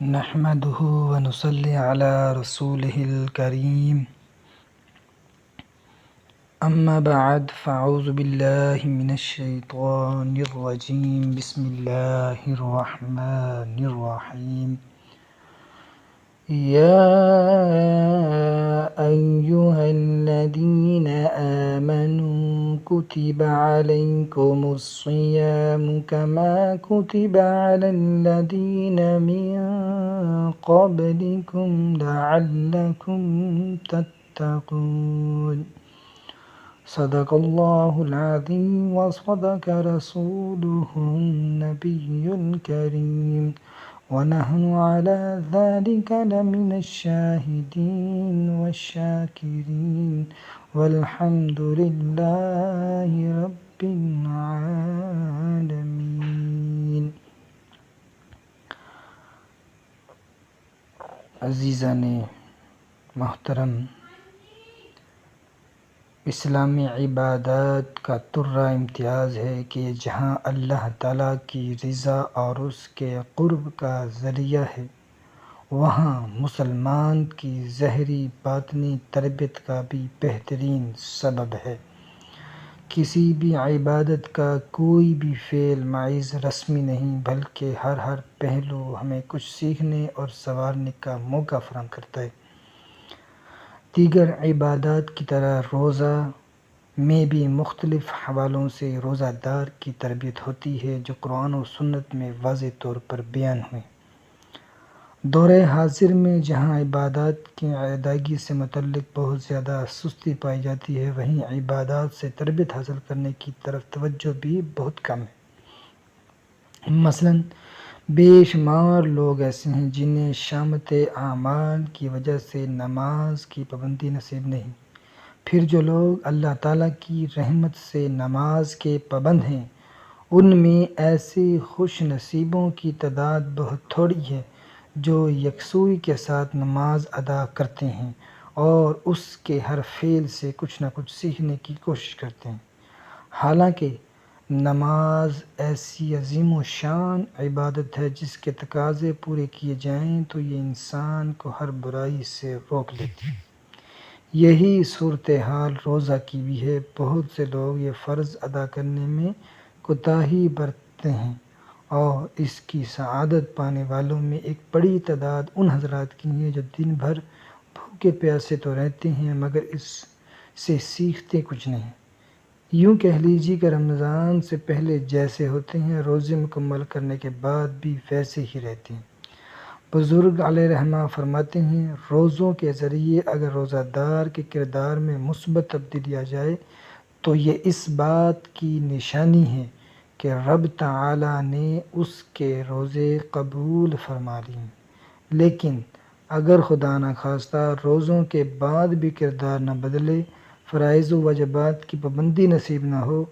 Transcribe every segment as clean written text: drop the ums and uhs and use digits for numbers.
نحمده ونصلي على رسوله الكريم. أما بعد فأعوذ بالله من الشيطان الرجيم. بسم الله الرحمن الرحيم. يا أيها الذين آمنوا كتب عليكم الصيام كما كتب على الذين من قبلكم لعلكم تتقون. صدق الله العظيم وصدق رسوله النبي الكريم ونحن على ذلك لمن الشاهدين والشاكرين والحمد لله رب العالمین. عزیزان محترم، اسلامی عبادات کا ترہ امتیاز ہے کہ جہاں اللہ تعالیٰ کی رضا اور اس کے قرب کا ذریعہ ہے، وہاں مسلمان کی ظاہری باطنی تربیت کا بھی بہترین سبب ہے۔ کسی بھی عبادت کا کوئی بھی فعل محض رسمی نہیں، بلکہ ہر پہلو ہمیں کچھ سیکھنے اور سنوارنے کا موقع فراہم کرتا ہے۔ دیگر عبادات کی طرح روزہ میں بھی مختلف حوالوں سے روزہ دار کی تربیت ہوتی ہے، جو قرآن و سنت میں واضح طور پر بیان ہوئے۔ دور حاضر میں جہاں عبادات کی ادائیگی سے متعلق بہت زیادہ سستی پائی جاتی ہے، وہیں عبادات سے تربیت حاصل کرنے کی طرف توجہ بھی بہت کم ہے۔ مثلاً بے شمار لوگ ایسے ہیں جنہیں شامت اعمال کی وجہ سے نماز کی پابندی نصیب نہیں۔ پھر جو لوگ اللہ تعالیٰ کی رحمت سے نماز کے پابند ہیں، ان میں ایسے خوش نصیبوں کی تعداد بہت تھوڑی ہے جو یکسوئی کے ساتھ نماز ادا کرتے ہیں اور اس کے ہر فعل سے کچھ نہ کچھ سیکھنے کی کوشش کرتے ہیں۔ حالانکہ نماز ایسی عظیم و شان عبادت ہے جس کے تقاضے پورے کیے جائیں تو یہ انسان کو ہر برائی سے روک لیتی ہے۔ یہی صورتحال روزہ کی بھی ہے۔ بہت سے لوگ یہ فرض ادا کرنے میں کوتاہی برتتے ہیں اور اس کی سعادت پانے والوں میں ایک بڑی تعداد ان حضرات کی ہے جو دن بھر بھوکے پیاسے تو رہتے ہیں مگر اس سے سیکھتے کچھ نہیں۔ یوں کہہ لیجیے کہ رمضان سے پہلے جیسے ہوتے ہیں، روزے مکمل کرنے کے بعد بھی ویسے ہی رہتے ہیں۔ بزرگ علیہ رحمہ فرماتے ہیں، روزوں کے ذریعے اگر روزہ دار کے کردار میں مثبت تبدیلی آ جائے تو یہ اس بات کی نشانی ہے کہ رب تعالیٰ نے اس کے روزے قبول فرما لیے۔ لیکن اگر خدا نخواستہ روزوں کے بعد بھی کردار نہ بدلے، فرائض و واجبات کی پابندی نصیب نہ ہو،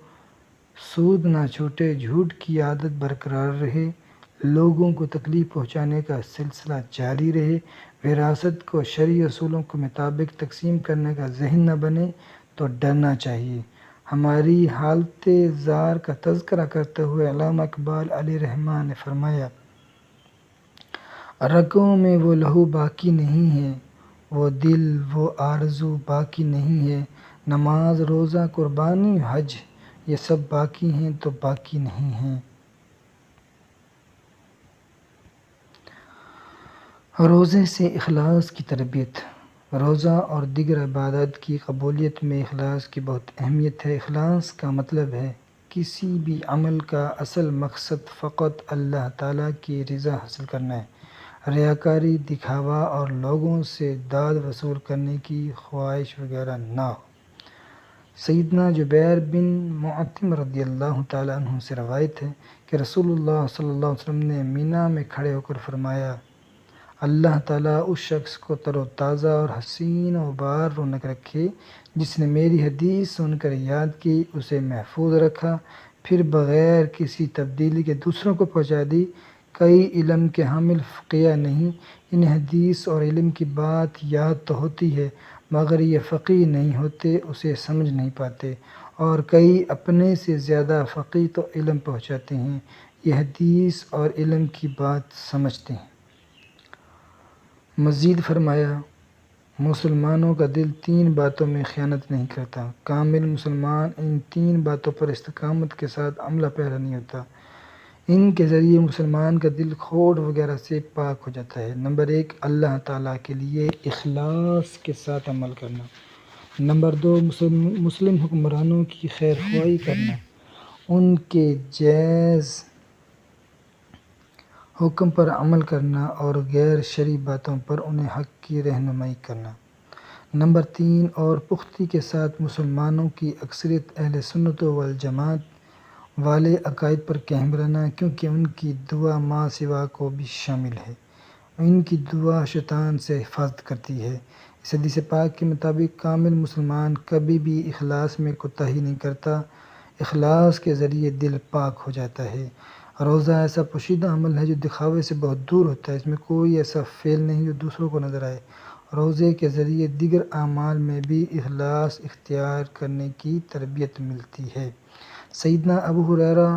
سود نہ چھوٹے، جھوٹ کی عادت برقرار رہے، لوگوں کو تکلیف پہنچانے کا سلسلہ جاری رہے، وراثت کو شرعی اصولوں کے مطابق تقسیم کرنے کا ذہن نہ بنے، تو ڈرنا چاہیے۔ ہماری حالت زار کا تذکرہ کرتے ہوئے علامہ اقبال علیہ رحمہ نے فرمایا، رگوں میں وہ لہو باقی نہیں ہے، وہ دل وہ آرزو باقی نہیں ہے، نماز روزہ قربانی حج یہ سب باقی ہیں تو باقی نہیں ہیں۔ روزے سے اخلاص کی تربیت۔ روزہ اور دیگر عبادات کی قبولیت میں اخلاص کی بہت اہمیت ہے۔ اخلاص کا مطلب ہے کسی بھی عمل کا اصل مقصد فقط اللہ تعالیٰ کی رضا حاصل کرنا ہے، ریاکاری، دکھاوا اور لوگوں سے داد وصول کرنے کی خواہش وغیرہ نہ ہو۔ سیدنا جبیر بن مطعم رضی اللہ تعالیٰ عنہ سے روایت ہے کہ رسول اللہ صلی اللہ علیہ وسلم نے مینا میں کھڑے ہو کر فرمایا، اللہ تعالیٰ اس شخص کو تر و تازہ اور حسین و بار رونق رکھے جس نے میری حدیث سن کر یاد کی، اسے محفوظ رکھا، پھر بغیر کسی تبدیلی کے دوسروں کو پہنچا دی۔ کئی علم کے حامل فقیہ نہیں، انہیں حدیث اور علم کی بات یاد تو ہوتی ہے مگر یہ فقیہ نہیں ہوتے، اسے سمجھ نہیں پاتے، اور کئی اپنے سے زیادہ فقیہ تو علم پہنچاتے ہیں، یہ حدیث اور علم کی بات سمجھتے ہیں۔ مزید فرمایا مسلمانوں کا دل 3 باتوں میں خیانت نہیں کرتا، کامل مسلمان ان 3 باتوں پر استقامت کے ساتھ عمل پیرا نہیں ہوتا، ان کے ذریعے مسلمان کا دل کھوٹ وغیرہ سے پاک ہو جاتا ہے۔ نمبر 1 اللہ تعالیٰ کے لیے اخلاص کے ساتھ عمل کرنا۔ نمبر 2 مسلم حکمرانوں کی خیر خواہی کرنا، ان کے جائز حکم پر عمل کرنا اور غیر شرعی باتوں پر انہیں حق کی رہنمائی کرنا۔ نمبر 3 اور پختگی کے ساتھ مسلمانوں کی اکثریت اہل سنت والجماعت والے عقائد پر قائم رہنا، کیونکہ ان کی دعا ماں سوا کو بھی شامل ہے، ان کی دعا شیطان سے حفاظت کرتی ہے۔ اس حدیث پاک کے مطابق کامل مسلمان کبھی بھی اخلاص میں کوتاہی نہیں کرتا، اخلاص کے ذریعے دل پاک ہو جاتا ہے۔ روزہ ایسا پوشیدہ عمل ہے جو دکھاوے سے بہت دور ہوتا ہے، اس میں کوئی ایسا فعل نہیں جو دوسروں کو نظر آئے۔ روزے کے ذریعے دیگر اعمال میں بھی اخلاص اختیار کرنے کی تربیت ملتی ہے۔ سیدنا ابو ہریرہ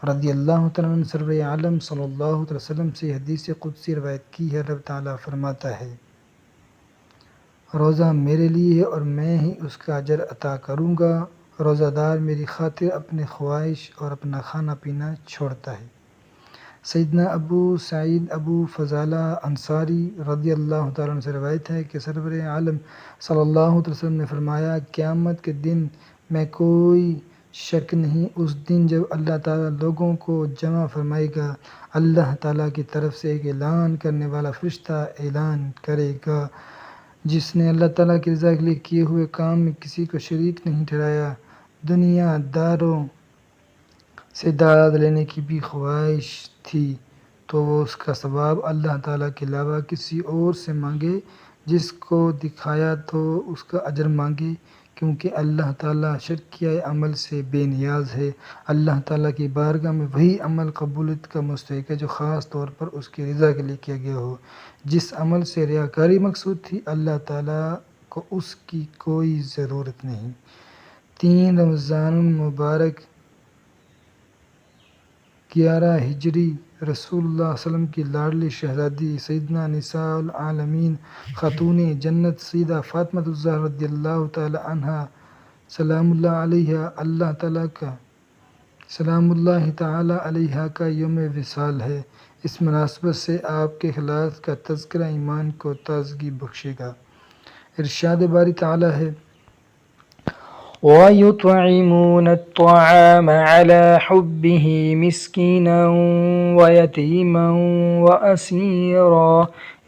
رضی اللہ تعالیٰ عنہ سرور عالم صلی اللہ علیہ وسلم سے حدیث قدسی روایت کی ہے، رب تعالیٰ فرماتا ہے روزہ میرے لیے ہے اور میں ہی اس کا اجر عطا کروں گا، روزہ دار میری خاطر اپنے خواہش اور اپنا کھانا پینا چھوڑتا ہے۔ سیدنا ابو سعید ابو فضالہ انصاری رضی اللہ تعالیٰ عنہ سے روایت ہے کہ سرور عالم صلی اللہ علیہ وسلم نے فرمایا قیامت کے دن میں کوئی شک نہیں، اس دن جب اللہ تعالیٰ لوگوں کو جمع فرمائے گا، اللہ تعالیٰ کی طرف سے ایک اعلان کرنے والا فرشتہ اعلان کرے گا، جس نے اللہ تعالیٰ کی رضا کے لیے کیے ہوئے کام میں کسی کو شریک نہیں ٹھہرایا، دنیا داروں سے داد لینے کی بھی خواہش تھی تو وہ اس کا ثواب اللہ تعالیٰ کے علاوہ کسی اور سے مانگے، جس کو دکھایا تو اس کا اجر مانگے، کیونکہ اللہ تعالیٰ شرکیہ عمل سے بے نیاز ہے۔ اللہ تعالیٰ کی بارگاہ میں وہی عمل قبولیت کا مستحق ہے جو خاص طور پر اس کی رضا کے لیے کیا گیا ہو۔ جس عمل سے ریاکاری مقصود تھی اللہ تعالیٰ کو اس کی کوئی ضرورت نہیں۔ 3 رمضان المبارک 11 ہجری رسول اللہ صلی اللہ علیہ وسلم کی لاڈلی شہزادی سیدنا نساء العالمین خاتون جنت سیدہ فاطمہ الزہرا رضی اللہ تعالی عنہا سلام اللہ تعالی علیہا کا یوم وصال ہے۔ اس مناسبت سے آپ کے اخلاص کا تذکرہ ایمان کو تازگی بخشے گا۔ ارشاد باری تعالی ہے وَيُطْعِمُونَ الطَّعَامَ عَلَى حُبِّهِ مِسْكِينًا وَيَتِيمًا وَأَسِيرًا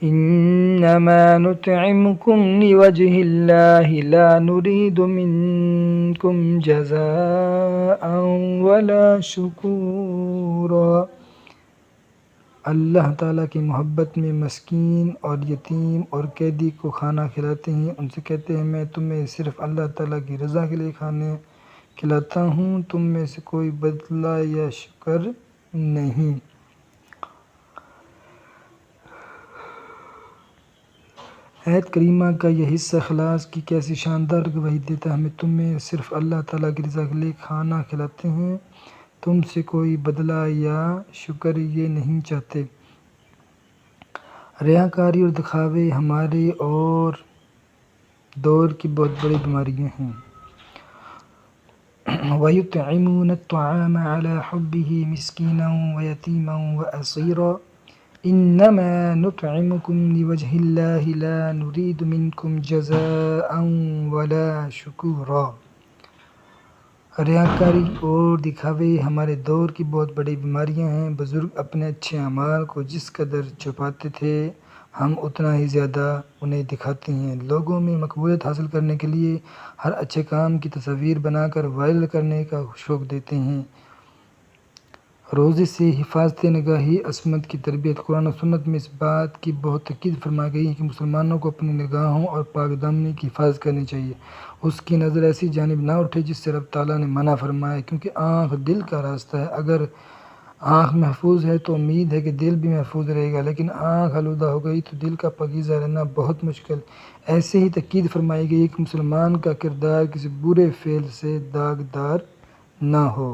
إِنَّمَا نُطْعِمُكُمْ لِوَجْهِ اللَّهِ لَا نُرِيدُ مِنكُمْ جَزَاءً وَلَا شُكُورًا۔ اللہ تعالیٰ کی محبت میں مسکین اور یتیم اور قیدی کو کھانا کھلاتے ہیں، ان سے کہتے ہیں میں تمہیں صرف اللہ تعالیٰ کی رضا کے لیے کھانا کھلاتا ہوں، تم میں سے کوئی بدلہ یا شکر نہیں۔ آیت کریمہ کا یہ حصہ اخلاص کی کیسی شاندار گواہی دیتا ہے۔ ہمیں تمہیں صرف اللہ تعالیٰ کی رضا کے لیے کھانا کھلاتے ہیں، تم سے کوئی بدلہ یا شکر یہ نہیں چاہتے۔ ریاکاری اور دکھاوے ہمارے اور دور کی بہت بڑی بیماریاں ہیں۔ وَيُطْعِمُونَ الطَّعَامَ عَلَى حُبِّهِ مِسْكِينًا وَيَتِيمًا وَأَسِيرًا إِنَّمَا نُطْعِمُكُمْ لِوَجْهِ اللَّهِ لَا نُرِيدُ مِنكُمْ جَزَاءً وَلَا شُكُورًا۔ ریاکاری اور دکھاوے ہمارے دور کی بہت بڑی بیماریاں ہیں۔ بزرگ اپنے اچھے اعمال کو جس قدر چھپاتے تھے، ہم اتنا ہی زیادہ انہیں دکھاتے ہیں۔ لوگوں میں مقبولیت حاصل کرنے کے لیے ہر اچھے کام کی تصاویر بنا کر وائرل کرنے کا شوق دیتے ہیں۔ روزے سے حفاظت نگاہی عصمت کی تربیت۔ قرآن و سنت میں اس بات کی بہت تاکید فرمائی گئی ہے کہ مسلمانوں کو اپنی نگاہوں اور پاک دامنی کی حفاظت کرنی چاہیے، اس کی نظر ایسی جانب نہ اٹھے جس سے رب تعالیٰ نے منع فرمایا ہے، کیونکہ آنکھ دل کا راستہ ہے۔ اگر آنکھ محفوظ ہے تو امید ہے کہ دل بھی محفوظ رہے گا، لیکن آنکھ آلودہ ہو گئی تو دل کا پاکیزہ رہنا بہت مشکل۔ ایسے ہی تاکید فرمائی گئی کہ مسلمان کا کردار کسی برے فعل سے داغدار نہ ہو۔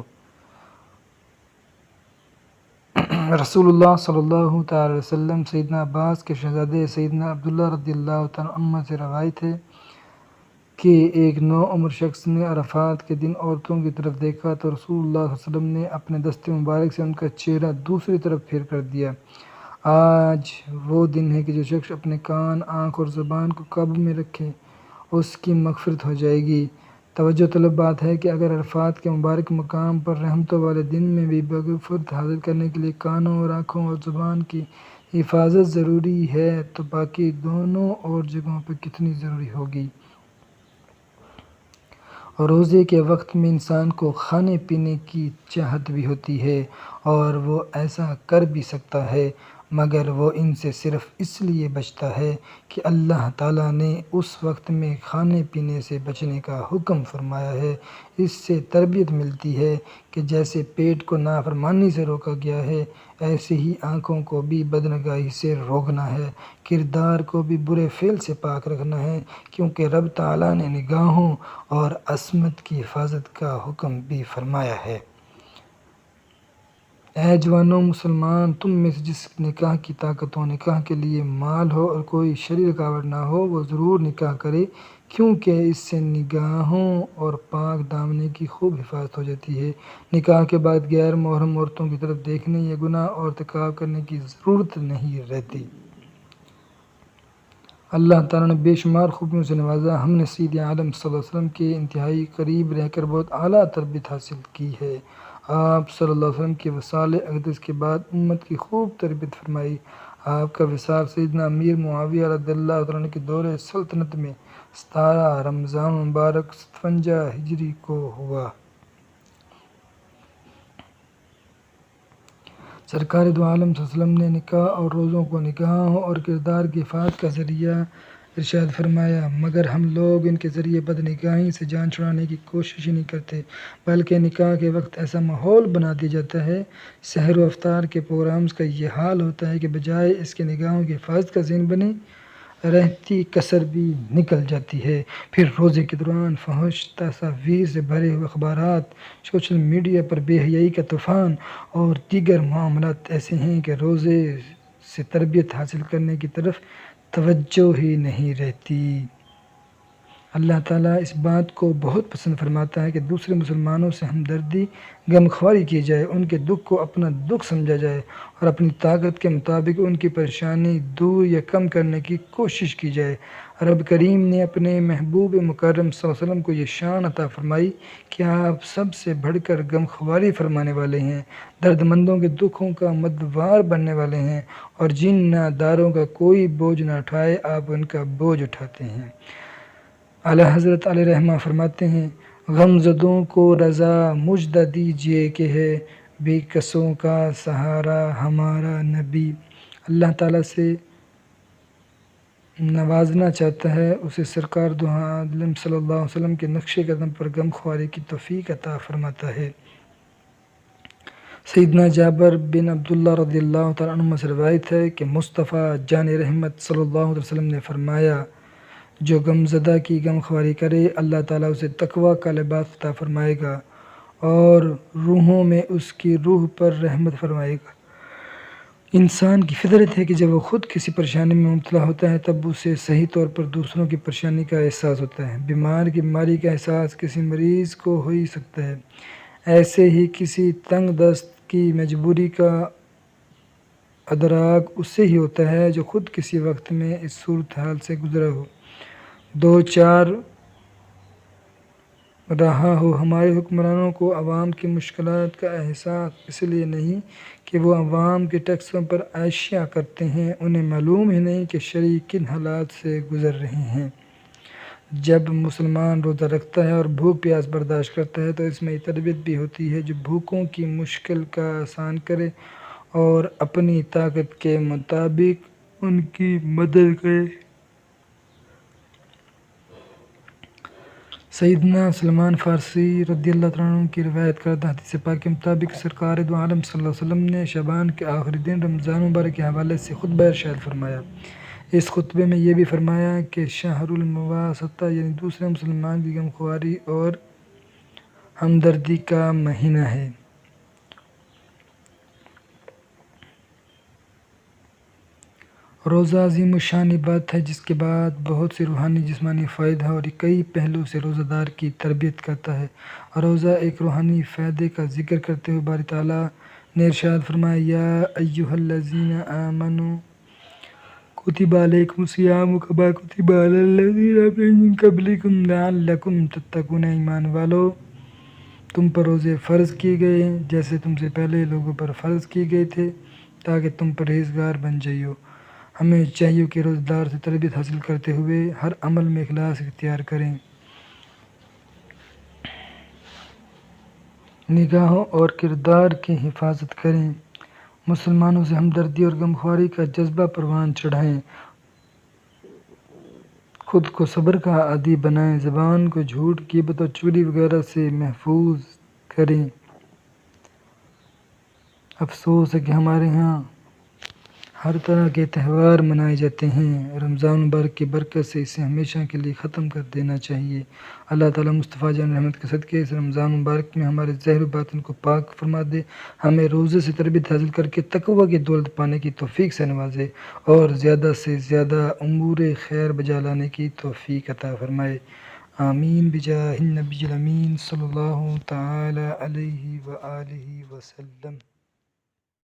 رسول اللہ صلی اللہ تعالی علیہ وسلم سیدنا عباس کے شہزادے سیدنا عبداللہ رضی اللہ تعالیٰ عنہ سے روایت ہے کہ ایک نوعمر شخص نے عرفات کے دن عورتوں کی طرف دیکھا تو رسول اللہ صلی اللہ علیہ وسلم نے اپنے دست مبارک سے ان کا چہرہ دوسری طرف پھیر کر دیا۔ آج وہ دن ہے کہ جو شخص اپنے کان، آنکھ اور زبان کو قابو میں رکھے اس کی مغفرت ہو جائے گی۔ توجہ طلب بات ہے کہ اگر عرفات کے مبارک مقام پر رحمتوں والے دن میں بھی مغفرت حاصل کرنے کے لیے کانوں اور آنکھوں اور زبان کی حفاظت ضروری ہے تو باقی دونوں اور جگہوں پر کتنی ضروری ہوگی۔ روزے کے وقت میں انسان کو کھانے پینے کی چاہت بھی ہوتی ہے اور وہ ایسا کر بھی سکتا ہے، مگر وہ ان سے صرف اس لیے بچتا ہے کہ اللہ تعالیٰ نے اس وقت میں کھانے پینے سے بچنے کا حکم فرمایا ہے۔ اس سے تربیت ملتی ہے کہ جیسے پیٹ کو نافرمانی سے روکا گیا ہے، ایسے ہی آنکھوں کو بھی بدنگاہی سے روکنا ہے، کردار کو بھی برے فعل سے پاک رکھنا ہے، کیونکہ رب تعالیٰ نے نگاہوں اور عصمت کی حفاظت کا حکم بھی فرمایا ہے۔ اے جوانو مسلمان، تم میں سے جس نکاح کی طاقت ہو، نکاح کے لیے مال ہو اور کوئی شرعی رکاوٹ نہ ہو، وہ ضرور نکاح کرے، کیونکہ اس سے نگاہوں اور پاک دامنی کی خوب حفاظت ہو جاتی ہے۔ نکاح کے بعد غیر محرم عورتوں کی طرف دیکھنے یا گناہ اور ارتکاب کرنے کی ضرورت نہیں رہتی۔ اللہ تعالیٰ نے بے شمار خوبیوں سے نوازا۔ ہم نے سید عالم صلی اللہ علیہ وسلم کے انتہائی قریب رہ کر بہت اعلیٰ تربیت حاصل کی ہے۔ آپ صلی اللہ علیہ وسلم کے وصال اقدس کے بعد امت کی خوب تربیت فرمائی۔ آپ کا وصال سیدنا امیر معاویہ رضی اللہ عنہ کے دور سلطنت میں 17 رمضان المبارک 57 ہجری کو ہوا۔ سرکار دو عالم صلی اللہ علیہ وسلم نے نکاح اور روزوں کو نگاہوں اور کردار کی حفاظت کا ذریعہ ارشاد فرمایا، مگر ہم لوگ ان کے ذریعے بدنگاہی سے جان چھڑانے کی کوشش ہی نہیں کرتے، بلکہ نکاح کے وقت ایسا ماحول بنا دیا جاتا ہے، سحر و افطار کے پروگرامز کا یہ حال ہوتا ہے کہ بجائے اس کے نگاہوں کی حفاظت کا ذہن بنے رہتی کسر بھی نکل جاتی ہے۔ پھر روزے کے دوران فحش تصاویر سے بھرے ہوئے اخبارات، سوشل میڈیا پر بے حیائی کا طوفان اور دیگر معاملات ایسے ہیں کہ روزے سے تربیت حاصل کرنے کی طرف توجہ ہی نہیں رہتی۔ اللہ تعالیٰ اس بات کو بہت پسند فرماتا ہے کہ دوسرے مسلمانوں سے ہمدردی، غمخواری کی جائے، ان کے دکھ کو اپنا دکھ سمجھا جائے اور اپنی طاقت کے مطابق ان کی پریشانی دور یا کم کرنے کی کوشش کی جائے۔ رب کریم نے اپنے محبوب مکرم صلی اللہ علیہ وسلم کو یہ شان عطا فرمائی کہ آپ سب سے بڑھ کر غمخواری فرمانے والے ہیں، درد مندوں کے دکھوں کا مددگار بننے والے ہیں، اور جن ناداروں کا کوئی بوجھ نہ اٹھائے آپ ان کا بوجھ اٹھاتے ہیں۔ اعلیٰ حضرت علیہ رحمہ فرماتے ہیں، غم زدوں کو رضا مژدہ دیجیے کہ ہے بے کسوں کا سہارا ہمارا نبی۔ اللہ تعالیٰ سے نوازنا چاہتا ہے، اسے سرکار دو عالم صلی اللہ علیہ وسلم کے نقش قدم پر غم خواری کی توفیق عطا فرماتا ہے۔ سیدنا جابر بن عبداللہ رضی اللہ تعالیٰ عنہ سے روایت ہے کہ مصطفیٰ جان رحمت صلی اللہ علیہ وسلم نے فرمایا، جو غم زدہ کی غم خواری کرے اللہ تعالیٰ اسے تقویٰ کا لباس عطا فرمائے گا اور روحوں میں اس کی روح پر رحمت فرمائے گا۔ انسان کی فطرت ہے کہ جب وہ خود کسی پریشانی میں مبتلا ہوتا ہے تب اسے صحیح طور پر دوسروں کی پریشانی کا احساس ہوتا ہے۔ بیمار کی بیماری کا احساس کسی مریض کو ہو ہی سکتا ہے، ایسے ہی کسی تنگ دست کی مجبوری کا ادراک اس سے ہی ہوتا ہے جو خود کسی وقت میں اس صورتحال سے گزرا ہو، دو چار رہا ہو۔ ہمارے حکمرانوں کو عوام کی مشکلات کا احساس اس لیے نہیں کہ وہ عوام کے ٹیکسوں پر عیاشیاں کرتے ہیں، انہیں معلوم ہی نہیں کہ شرع کن حالات سے گزر رہے ہیں۔ جب مسلمان روزہ رکھتا ہے اور بھوک پیاس برداشت کرتا ہے تو اس میں یہ تربیت بھی ہوتی ہے جو بھوکوں کی مشکل کا آسان کرے اور اپنی طاقت کے مطابق ان کی مدد کرے۔ سیدنا سلمان فارسی رضی اللہ عنہ کی روایت کردہ حدیث پاک کے مطابق سرکار دو عالم صلی اللہ علیہ وسلم نے شعبان کے آخری دن رمضان مبارک کے حوالے سے خطبہ ارشاد فرمایا۔ اس خطبے میں یہ بھی فرمایا کہ شہر المواسطہ یعنی دوسرے مسلمان کی غمخواری اور ہمدردی کا مہینہ ہے۔ روزہ عظیم الشان بات ہے جس کے بعد بہت سے روحانی جسمانی فائدہ اور کئی پہلو سے روزہ دار کی تربیت کرتا ہے۔ روزہ ایک روحانی فائدے کا ذکر کرتے ہوئے باری تعالیٰ نے ارشاد فرمایا یا ایھا الذین آمنوا کتب علیکم الصیام کما کتب علی الذین من قبلکم لعلکم تتقون، ایمان والو تم پر روزے فرض کیے گئے ہیں جیسے تم سے پہلے لوگوں پر فرض کیے گئے تھے تاکہ تم پرہیزگار بن جائیو۔ ہمیں چاہیے کہ روزہ دار سے تربیت حاصل کرتے ہوئے ہر عمل میں اخلاص اختیار کریں، نگاہوں اور کردار کی حفاظت کریں، مسلمانوں سے ہمدردی اور غمخواری کا جذبہ پروان چڑھائیں، خود کو صبر کا عادی بنائیں، زبان کو جھوٹ، غیبت اور چغلی وغیرہ سے محفوظ کریں۔ افسوس ہے کہ ہمارے ہاں ہر طرح کے تہوار منائے جاتے ہیں، رمضان مبارک کی برکت سے اسے ہمیشہ کے لیے ختم کر دینا چاہیے۔ اللہ تعالیٰ مصطفیٰ جان رحمت کے صدقے اس رمضان مبارک میں ہمارے ظاہر و باطن کو پاک فرما دے، ہمیں روزے سے تربیت حاصل کر کے تقویٰ کی دولت پانے کی توفیق سے نوازے اور زیادہ سے زیادہ امور خیر بجا لانے کی توفیق عطا فرمائے، آمین بجاہ النبی الامین صلی اللہ تعالی علیہ وآلہ وسلم۔